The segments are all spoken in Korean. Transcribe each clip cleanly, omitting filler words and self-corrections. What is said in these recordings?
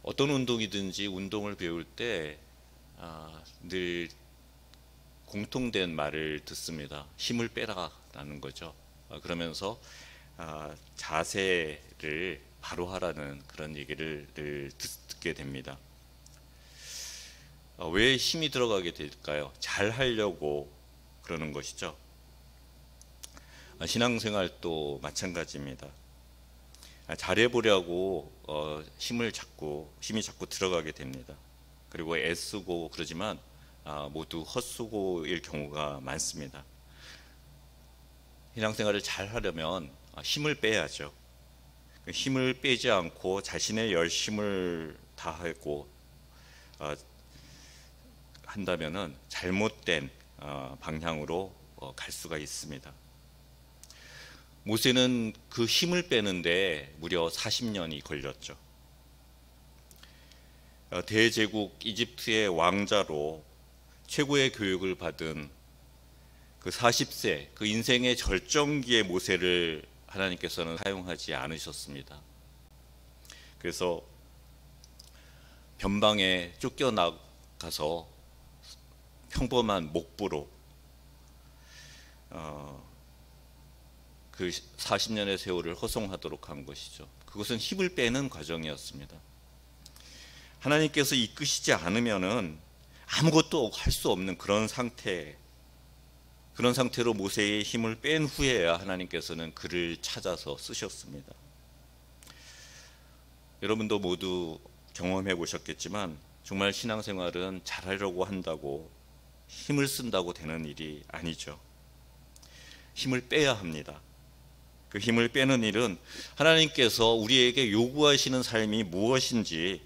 어떤 운동이든지 운동을 배울 때 늘 공통된 말을 듣습니다. 힘을 빼라라는 거죠. 그러면서 자세를 바로 하라는 그런 얘기를 늘 듣게 됩니다. 왜 힘이 들어가게 될까요? 잘 하려고 그러는 것이죠. 신앙생활도 마찬가지입니다. 잘해보려고 힘이 자꾸 들어가게 됩니다. 그리고 애쓰고 그러지만 모두 헛수고일 경우가 많습니다. 신앙생활을 잘 하려면 힘을 빼야죠. 힘을 빼지 않고 자신의 열심을 다하고 한다면은 잘못된 방향으로 갈 수가 있습니다. 모세는 그 힘을 빼는데 무려 40년이 걸렸죠. 대제국 이집트의 왕자로 최고의 교육을 받은 그 40세, 그 인생의 절정기의 모세를 하나님께서는 사용하지 않으셨습니다. 그래서 변방에 쫓겨나가서 평범한 목부로 그 40년의 세월을 허송하도록 한 것이죠. 그것은 힘을 빼는 과정이었습니다. 하나님께서 이끄시지 않으면은 아무것도 할 수 없는 그런 상태로 모세의 힘을 뺀 후에야 하나님께서는 그를 찾아서 쓰셨습니다. 여러분도 모두 경험해 보셨겠지만 정말 신앙생활은 잘하려고 한다고 힘을 쓴다고 되는 일이 아니죠. 힘을 빼야 합니다. 그 힘을 빼는 일은 하나님께서 우리에게 요구하시는 삶이 무엇인지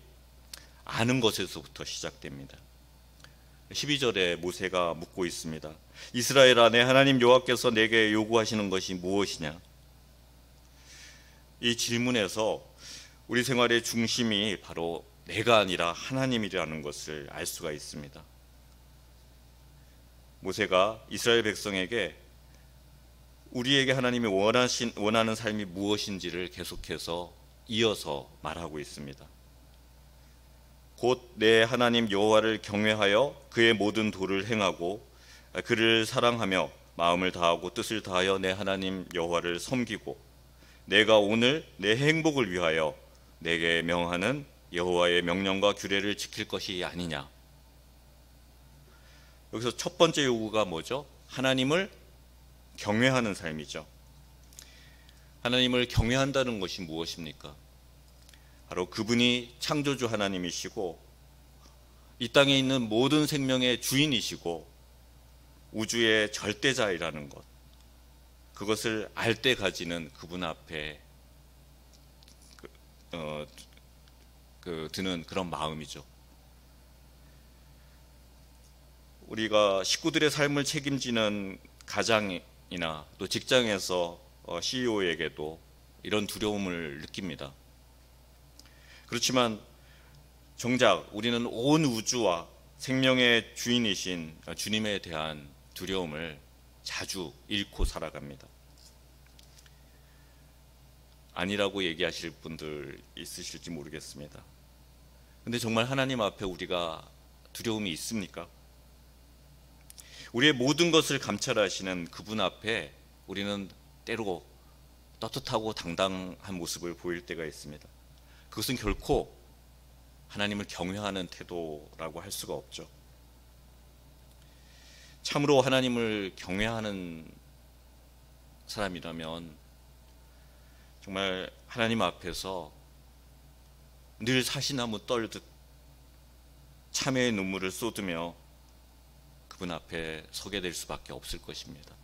아는 것에서부터 시작됩니다. 12절에 모세가 묻고 있습니다. 이스라엘아, 내 하나님 여호와께서 내게 요구하시는 것이 무엇이냐? 이 질문에서 우리 생활의 중심이 바로 내가 아니라 하나님이라는 것을 알 수가 있습니다. 모세가 이스라엘 백성에게 우리에게 하나님이 원하는 삶이 무엇인지를 계속해서 이어서 말하고 있습니다. 곧 내 하나님 여호와를 경외하여 그의 모든 도를 행하고 그를 사랑하며 마음을 다하고 뜻을 다하여 내 하나님 여호와를 섬기고 내가 오늘 내 행복을 위하여 내게 명하는 여호와의 명령과 규례를 지킬 것이 아니냐. 여기서 첫 번째 요구가 뭐죠? 하나님을 경외하는 삶이죠. 하나님을 경외한다는 것이 무엇입니까? 바로 그분이 창조주 하나님이시고 이 땅에 있는 모든 생명의 주인이시고 우주의 절대자이라는 것, 그것을 알 때 가지는 그분 앞에 드는 그런 마음이죠. 우리가 식구들의 삶을 책임지는 가장이나 또 직장에서 CEO에게도 이런 두려움을 느낍니다. 그렇지만 정작 우리는 온 우주와 생명의 주인이신 주님에 대한 두려움을 자주 잃고 살아갑니다. 아니라고 얘기하실 분들 있으실지 모르겠습니다. 근데 정말 하나님 앞에 우리가 두려움이 있습니까? 우리의 모든 것을 감찰하시는 그분 앞에 우리는 때로 떳떳하고 당당한 모습을 보일 때가 있습니다. 그것은 결코 하나님을 경외하는 태도라고 할 수가 없죠. 참으로 하나님을 경외하는 사람이라면 정말 하나님 앞에서 늘 사시나무 떨듯 참회의 눈물을 쏟으며 그분 앞에 서게 될 수밖에 없을 것입니다.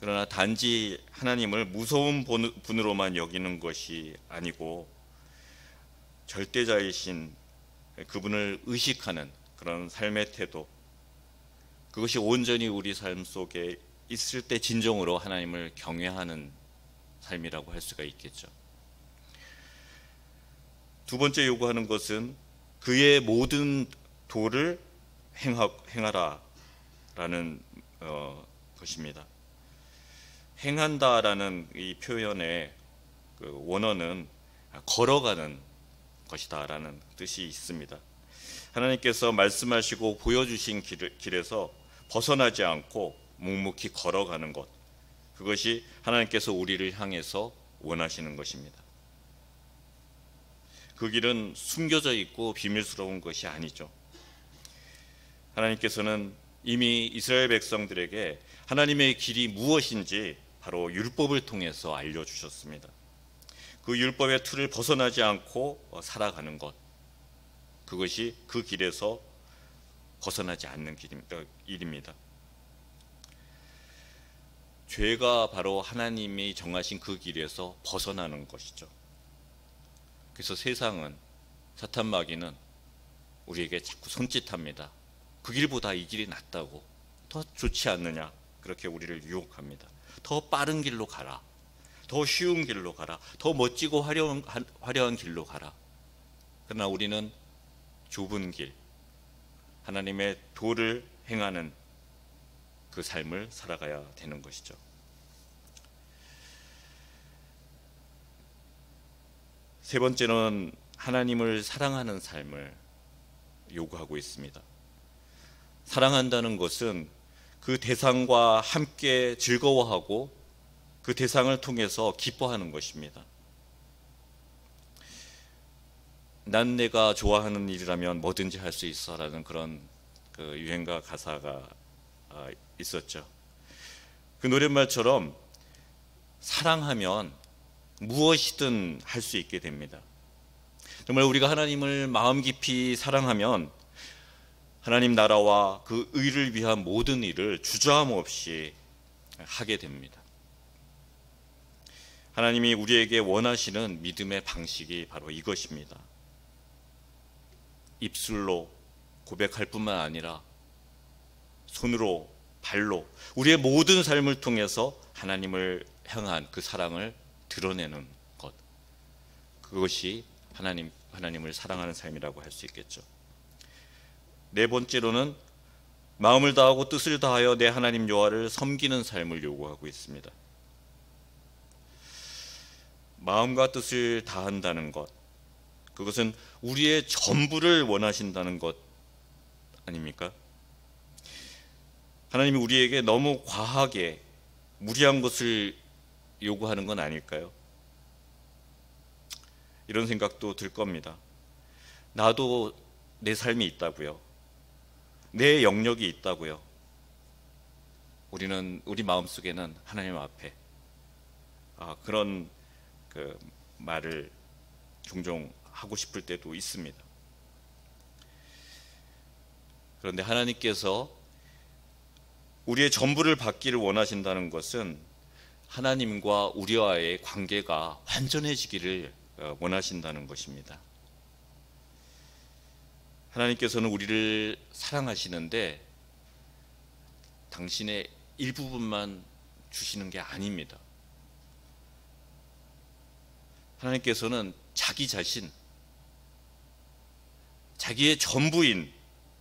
그러나 단지 하나님을 무서운 분으로만 여기는 것이 아니고 절대자이신 그분을 의식하는 그런 삶의 태도, 그것이 온전히 우리 삶 속에 있을 때 진정으로 하나님을 경외하는 삶이라고 할 수가 있겠죠. 두 번째 요구하는 것은 그의 모든 도를 행하라라는 것입니다. 행한다라는 이 표현의 그 원어는 걸어가는 것이다라는 뜻이 있습니다. 하나님께서 말씀하시고 보여주신 길에서 벗어나지 않고 묵묵히 걸어가는 것, 그것이 하나님께서 우리를 향해서 원하시는 것입니다. 그 길은 숨겨져 있고 비밀스러운 것이 아니죠. 하나님께서는 이미 이스라엘 백성들에게 하나님의 길이 무엇인지 바로 율법을 통해서 알려주셨습니다. 그 율법의 틀을 벗어나지 않고 살아가는 것, 그것이 그 길에서 벗어나지 않는 일입니다. 죄가 바로 하나님이 정하신 그 길에서 벗어나는 것이죠. 그래서 세상은, 사탄 마귀는 우리에게 자꾸 손짓합니다. 그 길보다 이 길이 낫다고, 더 좋지 않느냐, 그렇게 우리를 유혹합니다. 더 빠른 길로 가라, 더 쉬운 길로 가라, 더 멋지고 화려한 길로 가라. 그러나 우리는 좁은 길, 하나님의 도를 행하는 그 삶을 살아가야 되는 것이죠. 세 번째는 하나님을 사랑하는 삶을 요구하고 있습니다. 사랑한다는 것은 그 대상과 함께 즐거워하고 그 대상을 통해서 기뻐하는 것입니다. 난 내가 좋아하는 일이라면 뭐든지 할 수 있어 라는 그런 그 유행가 가사가 있었죠. 그 노랫말처럼 사랑하면 무엇이든 할 수 있게 됩니다. 정말 우리가 하나님을 마음 깊이 사랑하면 하나님 나라와 그 의를 위한 모든 일을 주저함 없이 하게 됩니다. 하나님이 우리에게 원하시는 믿음의 방식이 바로 이것입니다. 입술로 고백할 뿐만 아니라 손으로, 발로, 우리의 모든 삶을 통해서 하나님을 향한 그 사랑을 드러내는 것, 그것이 하나님을 사랑하는 삶이라고 할 수 있겠죠. 네 번째로는 마음을 다하고 뜻을 다하여 내 하나님 여호와를 섬기는 삶을 요구하고 있습니다. 마음과 뜻을 다한다는 것, 그것은 우리의 전부를 원하신다는 것 아닙니까? 하나님이 우리에게 너무 과하게 무리한 것을 요구하는 건 아닐까요? 이런 생각도 들 겁니다. 나도 내 삶이 있다고요. 내 영역이 있다고요. 우리 마음속에는 하나님 앞에 그런 그 말을 종종 하고 싶을 때도 있습니다. 그런데 하나님께서 우리의 전부를 받기를 원하신다는 것은 하나님과 우리와의 관계가 완전해지기를 원하신다는 것입니다. 하나님께서는 우리를 사랑하시는데 당신의 일부분만 주시는 게 아닙니다. 하나님께서는 자기 자신, 자기의 전부인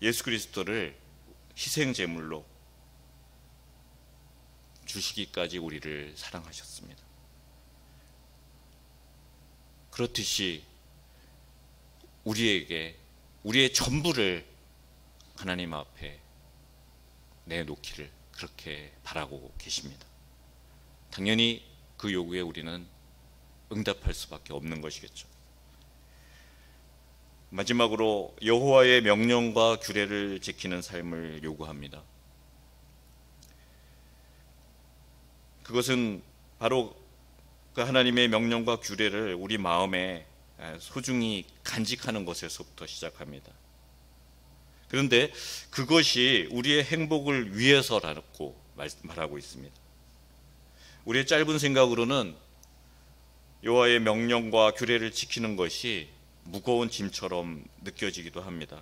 예수 그리스도를 희생 제물로 주시기까지 우리를 사랑하셨습니다. 그렇듯이 우리의 전부를 하나님 앞에 내놓기를 그렇게 바라고 계십니다. 당연히 그 요구에 우리는 응답할 수밖에 없는 것이겠죠. 마지막으로 여호와의 명령과 규례를 지키는 삶을 요구합니다. 그것은 바로 그 하나님의 명령과 규례를 우리 마음에 소중히 간직하는 것에서부터 시작합니다. 그런데 그것이 우리의 행복을 위해서라고 말하고 있습니다. 우리의 짧은 생각으로는 여호와의 명령과 규례를 지키는 것이 무거운 짐처럼 느껴지기도 합니다.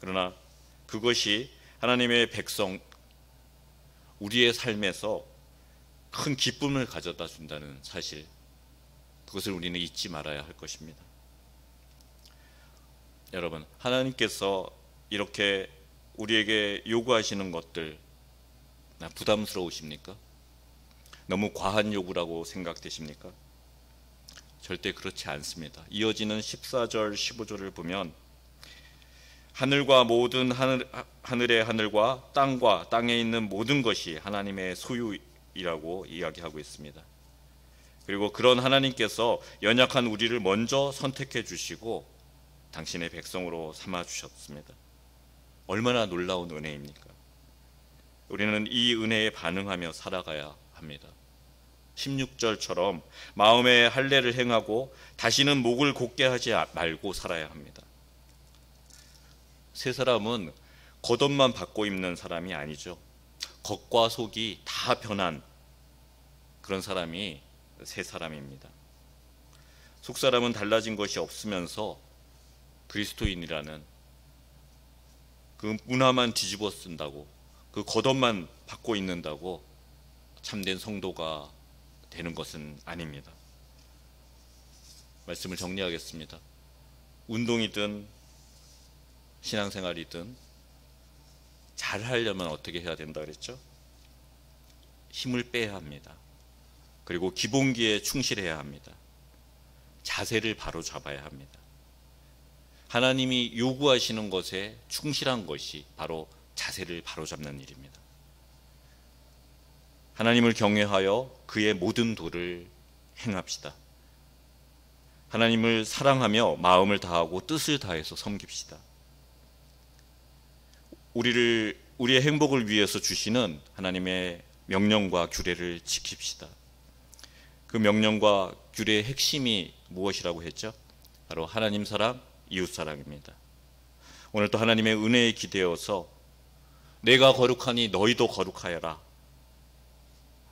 그러나 그것이 하나님의 백성, 우리의 삶에서 큰 기쁨을 가져다 준다는 사실, 그것을 우리는 잊지 말아야 할 것입니다. 여러분, 하나님께서 이렇게 우리에게 요구하시는 것들 부담스러우십니까? 너무 과한 요구라고 생각되십니까? 절대 그렇지 않습니다. 이어지는 14절 15절을 보면 하늘과 모든 하늘의 하늘과 땅과 땅에 있는 모든 것이 하나님의 소유이라고 이야기하고 있습니다. 그리고 그런 하나님께서 연약한 우리를 먼저 선택해 주시고 당신의 백성으로 삼아 주셨습니다. 얼마나 놀라운 은혜입니까? 우리는 이 은혜에 반응하며 살아가야 합니다. 16절처럼 마음의 할례를 행하고 다시는 목을 곧게 하지 말고 살아야 합니다. 새 사람은 겉옷만 바꿔 입는 사람이 아니죠. 겉과 속이 다 변한 그런 사람이 새 사람입니다. 속 사람은 달라진 것이 없으면서 그리스도인이라는 그 문화만 뒤집어 쓴다고, 그 겉옷만 바꿔 입는다고 참된 성도가 되는 것은 아닙니다. 말씀을 정리하겠습니다. 운동이든 신앙생활이든 잘 하려면 어떻게 해야 된다 그랬죠? 힘을 빼야 합니다. 그리고 기본기에 충실해야 합니다. 자세를 바로 잡아야 합니다. 하나님이 요구하시는 것에 충실한 것이 바로 자세를 바로 잡는 일입니다. 하나님을 경외하여 그의 모든 도를 행합시다. 하나님을 사랑하며 마음을 다하고 뜻을 다해서 섬깁시다. 우리의 행복을 위해서 주시는 하나님의 명령과 규례를 지킵시다. 그 명령과 규례의 핵심이 무엇이라고 했죠? 바로 하나님 사랑, 이웃 사랑입니다. 오늘 또 하나님의 은혜에 기대어서 내가 거룩하니 너희도 거룩하여라.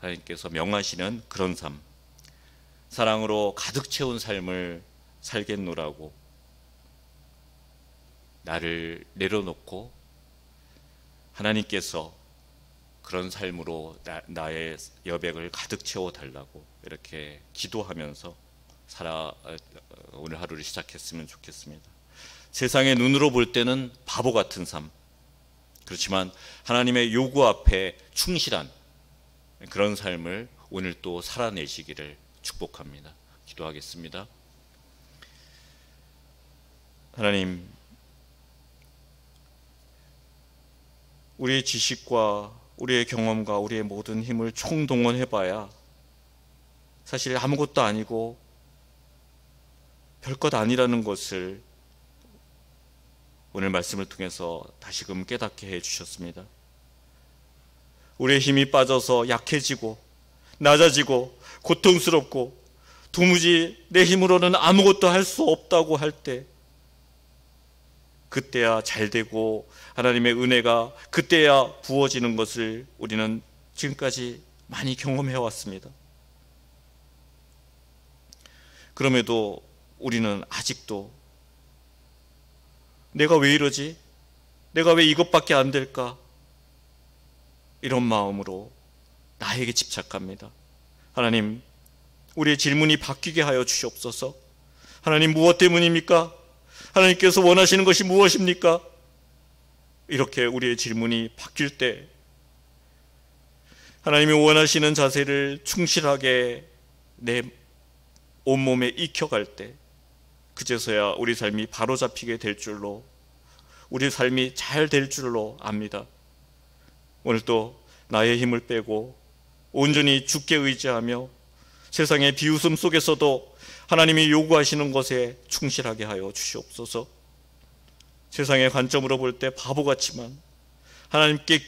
하나님께서 명하시는 그런 삶, 사랑으로 가득 채운 삶을 살겠노라고 나를 내려놓고 하나님께서 그런 삶으로 나의 여백을 가득 채워달라고 이렇게 기도하면서 오늘 하루를 시작했으면 좋겠습니다. 세상의 눈으로 볼 때는 바보 같은 삶, 그렇지만 하나님의 요구 앞에 충실한 그런 삶을 오늘 또 살아내시기를 축복합니다. 기도하겠습니다. 하나님, 우리의 지식과 우리의 경험과 우리의 모든 힘을 총동원해봐야 사실 아무것도 아니고 별것 아니라는 것을 오늘 말씀을 통해서 다시금 깨닫게 해주셨습니다. 우리의 힘이 빠져서 약해지고 낮아지고 고통스럽고 도무지 내 힘으로는 아무것도 할 수 없다고 할 때, 그때야 잘되고 하나님의 은혜가 그때야 부어지는 것을 우리는 지금까지 많이 경험해 왔습니다. 그럼에도 우리는 아직도 내가 왜 이러지? 내가 왜 이것밖에 안 될까? 이런 마음으로 나에게 집착합니다. 하나님, 우리의 질문이 바뀌게 하여 주시옵소서. 하나님, 무엇 때문입니까? 하나님께서 원하시는 것이 무엇입니까? 이렇게 우리의 질문이 바뀔 때 하나님이 원하시는 자세를 충실하게 내 온몸에 익혀갈 때 그제서야 우리 삶이 바로 잡히게 될 줄로, 우리 삶이 잘 될 줄로 압니다. 오늘 또 나의 힘을 빼고 온전히 주께 의지하며 세상의 비웃음 속에서도 하나님이 요구하시는 것에 충실하게 하여 주시옵소서. 세상의 관점으로 볼 때 바보 같지만 하나님께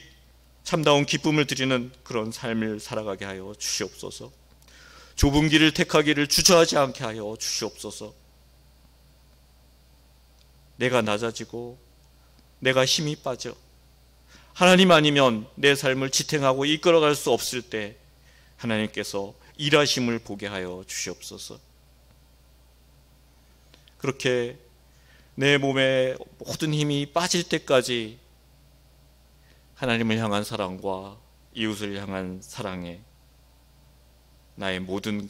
참다운 기쁨을 드리는 그런 삶을 살아가게 하여 주시옵소서. 좁은 길을 택하기를 주저하지 않게 하여 주시옵소서. 내가 낮아지고 내가 힘이 빠져 하나님 아니면 내 삶을 지탱하고 이끌어갈 수 없을 때 하나님께서 일하심을 보게 하여 주시옵소서. 그렇게 내 몸에 모든 힘이 빠질 때까지 하나님을 향한 사랑과 이웃을 향한 사랑에 나의 모든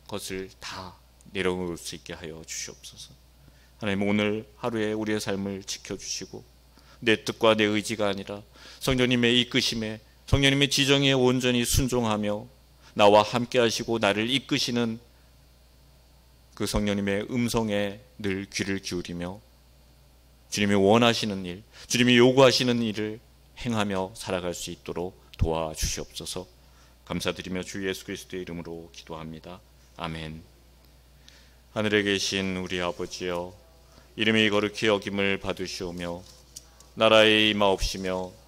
것을 다 내려놓을 수 있게 하여 주시옵소서. 하나님, 오늘 하루에 우리의 삶을 지켜주시고 내 뜻과 내 의지가 아니라 성령님의 이끄심에, 성령님의 지정에 온전히 순종하며 나와 함께 하시고 나를 이끄시는 그 성령님의 음성에 늘 귀를 기울이며 주님이 원하시는 일, 주님이 요구하시는 일을 행하며 살아갈 수 있도록 도와주시옵소서. 감사드리며 주 예수 그리스도의 이름으로 기도합니다. 아멘. 하늘에 계신 우리 아버지여, 이름이 거룩히 여김을 받으시오며 나라의 임하옵시며